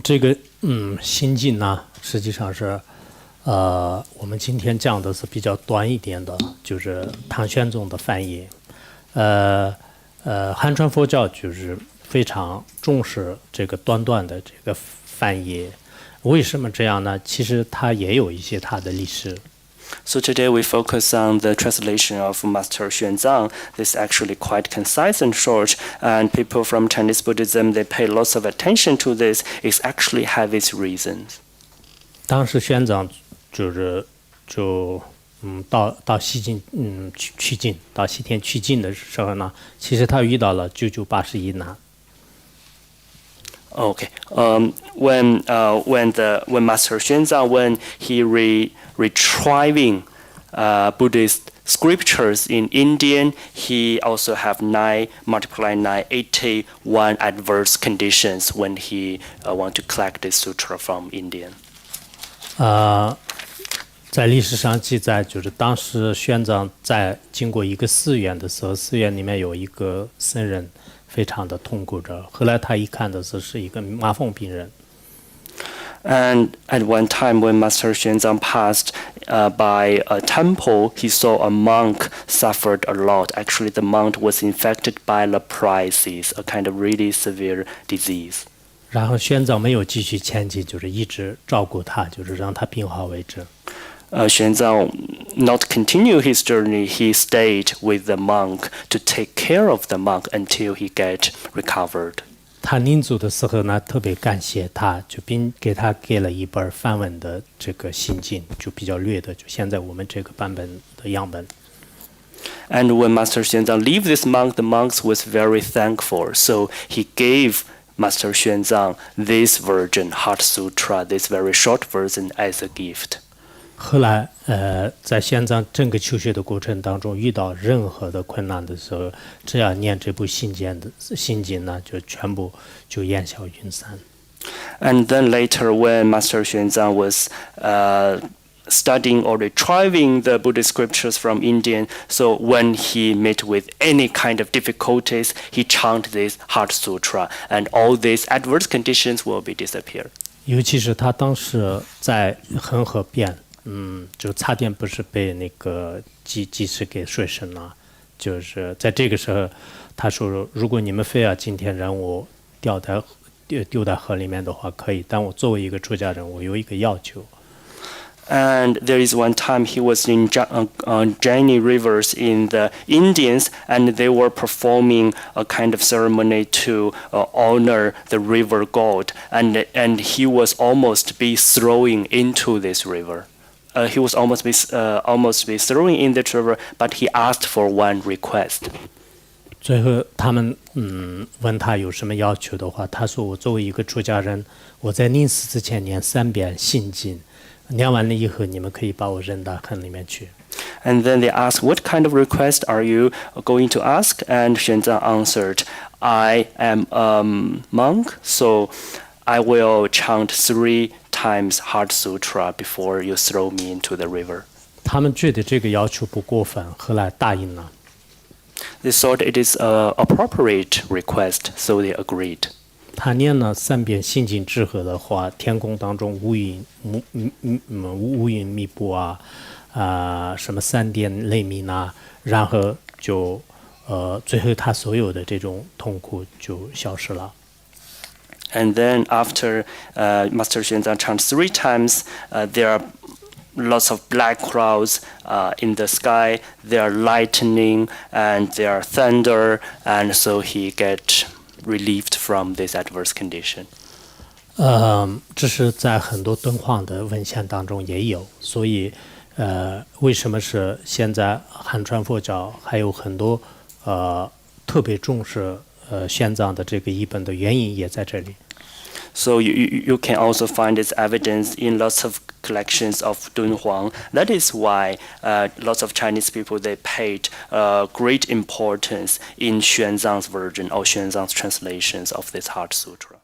这个心境呢，实际上是我们今天讲的是比较短一点的，就是唐玄宗的翻译。汉传佛教就是非常重视这个短短的这个翻译。为什么这样呢？其实它也有一些它的历史。So today we focus on the translation of Master Xuanzang. This is actually quite concise and short, and people from Chinese Buddhism, they pay lots of attention to this. It actually have its reasons. 当时玄奘到西晋取经到西天取经的时候呢，其实他遇到了998难。Okay. When Master Xuanzang, when he retrieving Buddhist scriptures in Indian, he also have 9 multiply 9, 81 adverse conditions when he want to collect this sutra from Indian. 在历史上记载，就是当时玄奘在经过一个寺院的时候，寺院里面有一个僧人非常的痛苦着，后来他一看的是一个麻风病人。And at one time when Master Xuanzang passed by a temple, he saw a monk suffered a lot. Actually, the monk was infected by leprosy, a kind of really severe disease. 然后玄奘没有继续前进，就是一直照顾他，就是让他病好为止。Xuanzang not continue his journey. He stayed with the monk to take care of the monk until he get recovered. 他临走的时候呢，特别感谢他，就并给他给了一本梵文的这个心经，就比较略的，就现在我们这个版本的样本。And when Master Xuanzang leave this monk, the monks was very thankful. So he gave Master Xuanzang this version, Heart Sutra, this very short version as a gift. 后来，在玄奘整个求学的过程当中，遇到任何的困难的时候，只要念这部心经呢，就全部就烟消云散。And then later, when Master Xuanzang was studying or retrieving the Buddhist scriptures from Indian, so when he met with any kind of difficulties, he chant this Heart Sutra, and all these adverse conditions will be disappear. 尤其是他当时在恒河边。就差点不是被那个鸡士给睡生了，就是在这个时候，他说：“如果你们非要今天让我丢在河里面的话，可以。但我作为一个出家人，我有一个要求。” And there is one time he was in Jaini rivers in the Indians, and they were performing a kind of ceremony to honor the river god, and he was almost be thrown into this river. He was almost be thrown in the river, but he asked for one request. 最后他们问他有什么要求的话，他说：“我作为一个出家人，我在临死之前念3遍心经，念完了以后，你们可以把我扔到坑里面去。” And then they asked, "What kind of request are you going to ask?" And Xuanzang answered, "I am a monk, so I will chant 3 times Heart Sutra before you throw me into the river." 他们觉得这个要求不过分，后来答应了。They thought it is an appropriate request, so they agreed. 他念了3遍心经之后的话，天空当中乌云密布啊，什么闪电雷鸣啊，然后就最后他所有的这种痛苦就消失了。And then after Master Xuanzang chants 3 times, there are lots of black clouds in the sky. There are lightning and there are thunder, and so he get relieved from this adverse condition. 这是在很多敦煌的文献当中也有，所以为什么是现在汉传佛教还有很多特别重视玄奘的这个译本的原因也在这里。So you can also find its evidence in lots of collections of Dunhuang. That is why lots of Chinese people, they paid great importance in Xuanzang's version or Xuanzang's translations of this Heart Sutra.